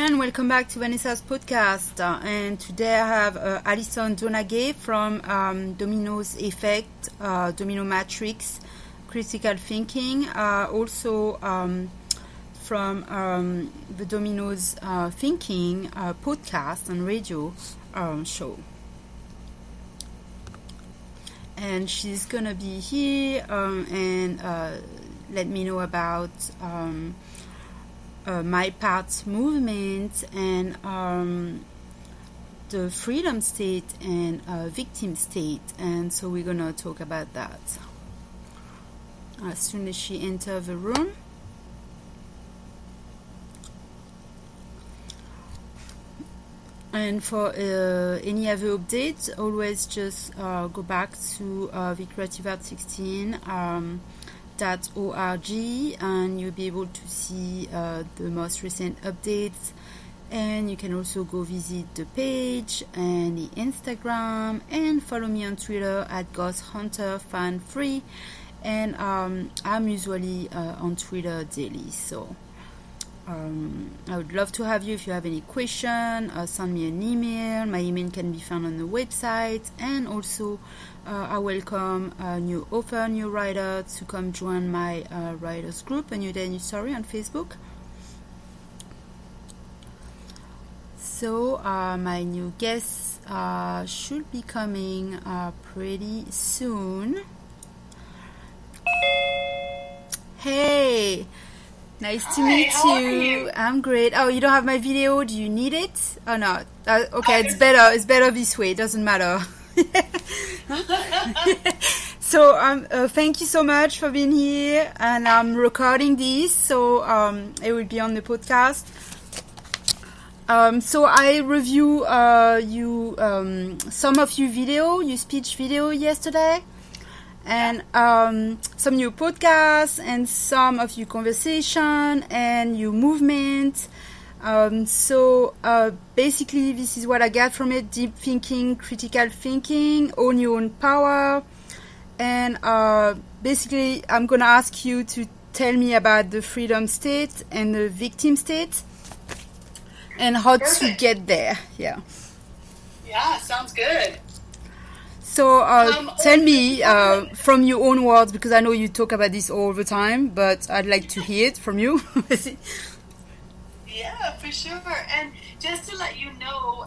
And welcome back to Vanessa's podcast. And today I have Alison Donaghey from Domino Effect, Domino Matrix, Critical Thinking, also from the Domino's Thinking podcast and radio show. And she's gonna be here and let me know about mypart movement and the freedom state and victim state, and so we're gonna talk about that as soon as she enters the room. And for any other updates, always just go back to the Creative Art 16 .org, and you'll be able to see the most recent updates. And you can also go visit the page and the Instagram, and follow me on Twitter at GhostHunterFan3. And I'm usually on Twitter daily, so I would love to have you. If you have any question, send me an email. My email can be found on the website. And also I welcome new author, new writer to come join my writers group, A New Day, New Story on Facebook. So my new guests should be coming pretty soon. Hey, nice to meet you. How are you? I'm great. Oh, you don't have my video? Do you need it? Oh no. Okay, it's better. It's better this way. It doesn't matter. So thank you so much for being here, and I'm recording this, so it will be on the podcast. So I review some of your speech video yesterday, and some new podcasts, and some of your conversation and your movement. So basically this is what I got from it: deep thinking, critical thinking, own your own power. And basically I'm gonna ask you to tell me about the freedom state and the victim state and how to get there. Yeah, sounds good. So tell me from your own words, because I know you talk about this all the time, but I'd like to hear it from you. Yeah, for sure. And just to let you know,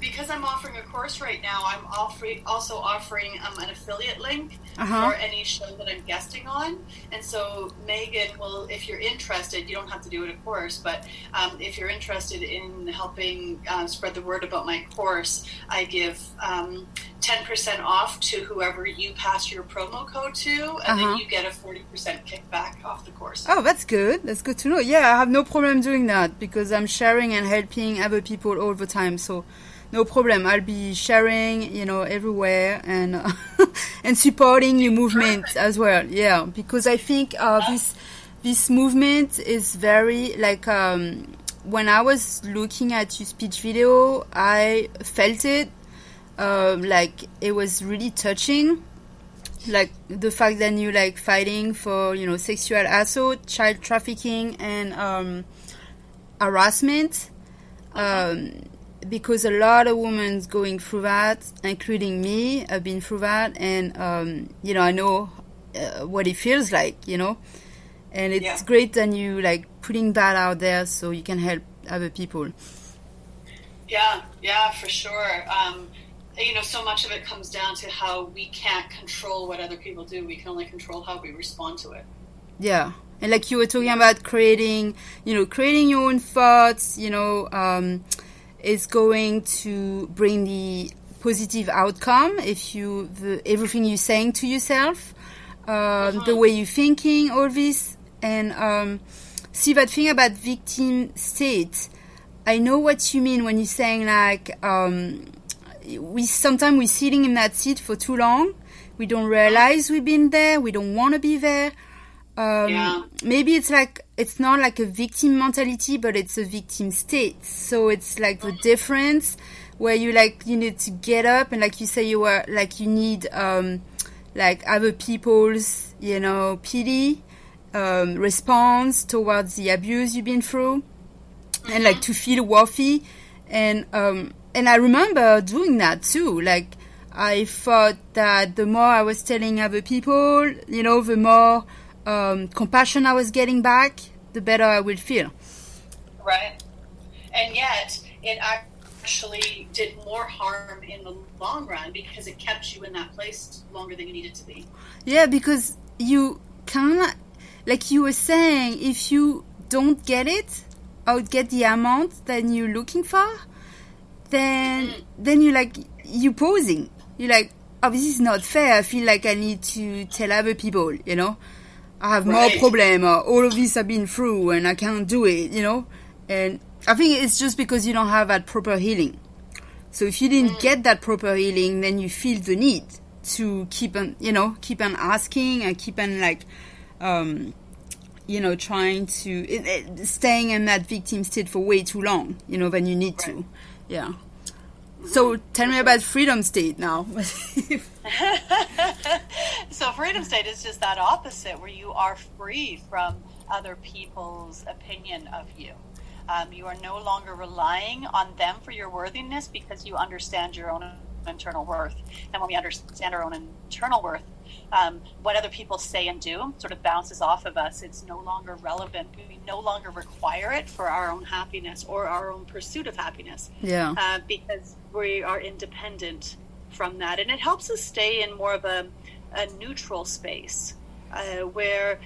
because I'm offering a course right now, I'm also offering an affiliate link for any show that I'm guesting on. And so Megan will, if you're interested, you don't have to do it, of course, but if you're interested in helping spread the word about my course, I give 10% off to whoever you pass your promo code to, and then you get a 40% kickback off the course. Oh, that's good. That's good to know. Yeah, I have no problem doing that, because I'm sharing and helping other people all the time. So no problem. I'll be sharing, everywhere, and and supporting your movement as well. Yeah, because I think this movement is very, like, when I was looking at your speech video, I felt it. Like it was really touching, like the fact that you like fighting for sexual assault, child trafficking, and harassment, because a lot of women going through that, including me. I've been through that, and I know what it feels like, and it's great that you like putting that out there so you can help other people. Yeah, for sure. So much of it comes down to how we can't control what other people do. We can only control how we respond to it. Yeah. And like you were talking about creating your own thoughts, is going to bring the positive outcome if everything you're saying to yourself, the way you're thinking, all this. And see, that thing about victim state, I know what you mean when you're saying like, sometimes we're sitting in that seat for too long. We don't realize we've been there. We don't want to be there. Maybe it's not like a victim mentality, but it's a victim state. So it's like the difference where you need to get up, and like you say, you need like other people's pity, response towards the abuse you've been through. and like to feel worthy. And I remember doing that too. Like, I thought that the more I was telling other people, you know, the more compassion I was getting back, the better I would feel. Right. And yet, it actually did more harm in the long run because it kept you in that place longer than you needed to be. Yeah, because you kind of, like you were saying, if you don't get it, or get the amount that you're looking for, then you're pausing. You're like, oh, this is not fair. I feel like I need to tell other people, you know, I have more problem, or all of this I've been through and I can't do it, you know. And I think it's just because you don't have that proper healing. So if you didn't get that proper healing, then you feel the need to keep on asking and keep on trying to, staying in that victim state for way too long, you know, than you need to. Yeah. So tell me about freedom state now. So freedom state is just that opposite, where you are free from other people's opinion of you. You are no longer relying on them for your worthiness because you understand your own internal worth. And when we understand our own internal worth, what other people say and do sort of bounces off of us. It's no longer relevant. We no longer require it for our own happiness or our own pursuit of happiness. Yeah. Because we are independent from that. And it helps us stay in more of a neutral space where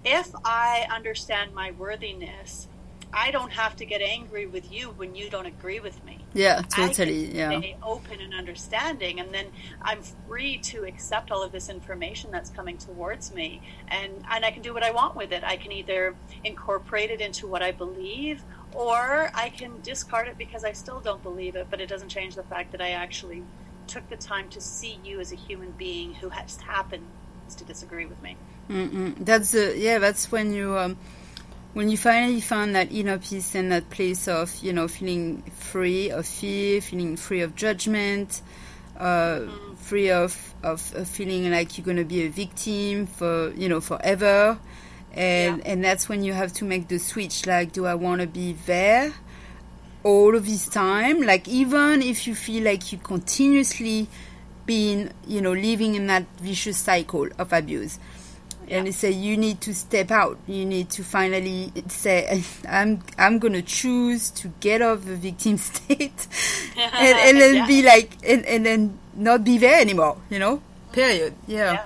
if I understand my worthiness, I don't have to get angry with you when you don't agree with me. Yeah, totally. I can stay open and understanding, and then I'm free to accept all of this information that's coming towards me, and I can do what I want with it. I can either incorporate it into what I believe, or I can discard it because I still don't believe it, but it doesn't change the fact that I actually took the time to see you as a human being who just happens to disagree with me. That's when you... when you finally find that inner peace and that place of, you know, feeling free of fear, feeling free of judgment, free of feeling like you're going to be a victim for, you know, forever. And that's when you have to make the switch, like, do I want to be there all of this time? Like, even if you feel like you continuously been, you know, living in that vicious cycle of abuse. And they say you need to step out. You need to finally say, I'm going to choose to get off the victim state and then be like, and then not be there anymore, you know, period. Yeah.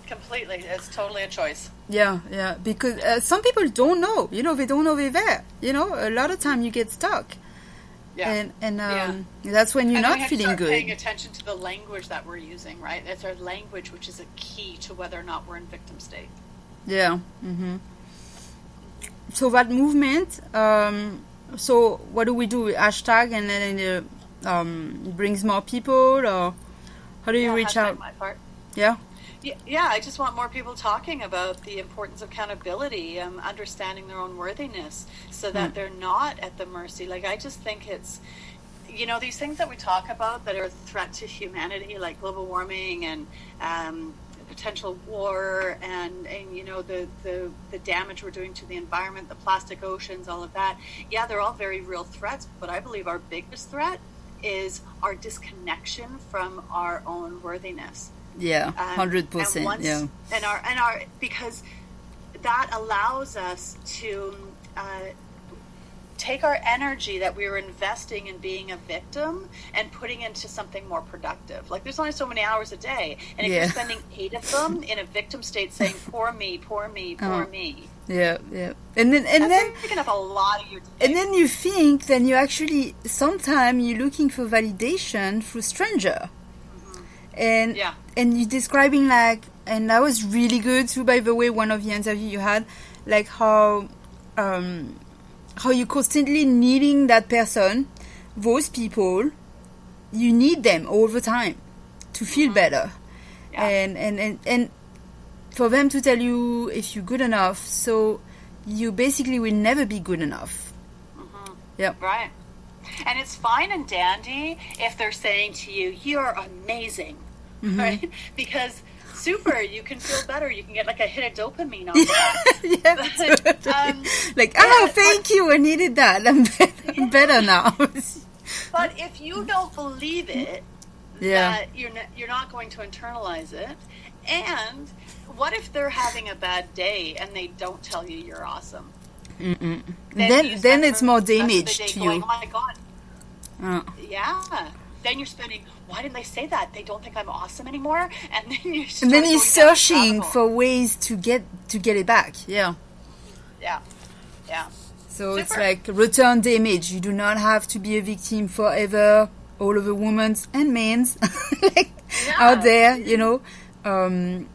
Completely. It's totally a choice. Yeah. Because some people don't know, you know, they don't know they're there. You know, a lot of time you get stuck. Yeah. And that's when you're not feeling good. Paying attention to the language that we're using, right? It's our language which is a key to whether or not we're in victim state. Yeah. So that movement, so what do we do? Hashtag and then it brings more people, or how do you reach out? mypart. Yeah. Yeah, I just want more people talking about the importance of accountability, understanding their own worthiness so that they're not at the mercy. Like, I just think it's, you know, these things that we talk about that are a threat to humanity, like global warming and potential war and you know, the damage we're doing to the environment, the plastic oceans, all of that. Yeah, they're all very real threats, but I believe our biggest threat is our disconnection from our own worthiness. Yeah, 100%. Yeah, and our because that allows us to take our energy that we were investing in being a victim and putting into something more productive. Like, there's only so many hours a day, and if you're spending 8 of them in a victim state, saying "poor me, poor me, poor me." Yeah, and then picking up a lot of your day. And then you think, then you actually sometimes you're looking for validation through stranger. And you're describing, like, and that was really good too, by the way, one of the interviews you had, like how you're constantly needing that person, those people, you need them all the time to feel better. And for them to tell you if you're good enough, so you basically will never be good enough. Right. And it's fine and dandy if they're saying to you, "You're amazing," right? Because super, you can feel better. You can get like a hit of dopamine off that. Thank you, I needed that. I'm better now. But if you don't believe it, that you're not going to internalize it. And what if they're having a bad day and they don't tell you you're awesome? Then it's more damage to you. Oh my God. Yeah. Then you're spending, why didn't they say that? They don't think I'm awesome anymore? And then you're searching for ways to get it back. Yeah. So it's like return damage. You do not have to be a victim forever. All of the women and men out there, you know. And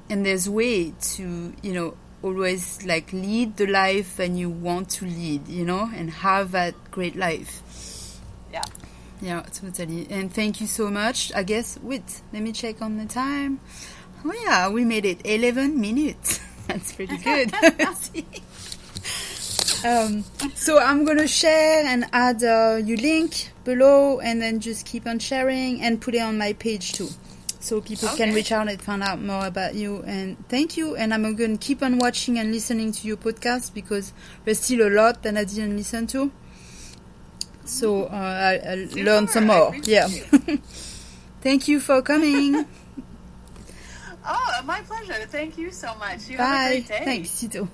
there's a way to, you know, always like lead the life and you want to lead, you know, and have that great life. Yeah, totally. And thank you so much. I guess, let me check on the time. Oh yeah, we made it 11 minutes. That's pretty good. So I'm going to share and add your link below, and then just keep on sharing and put it on my page too. So people can reach out and find out more about you. And thank you. And I'm going to keep on watching and listening to your podcast, because there's still a lot that I didn't listen to. So I'll learn some more. Yeah. Thank you for coming. Oh, my pleasure. Thank you so much. You Bye. have a great day. Thanks, you too.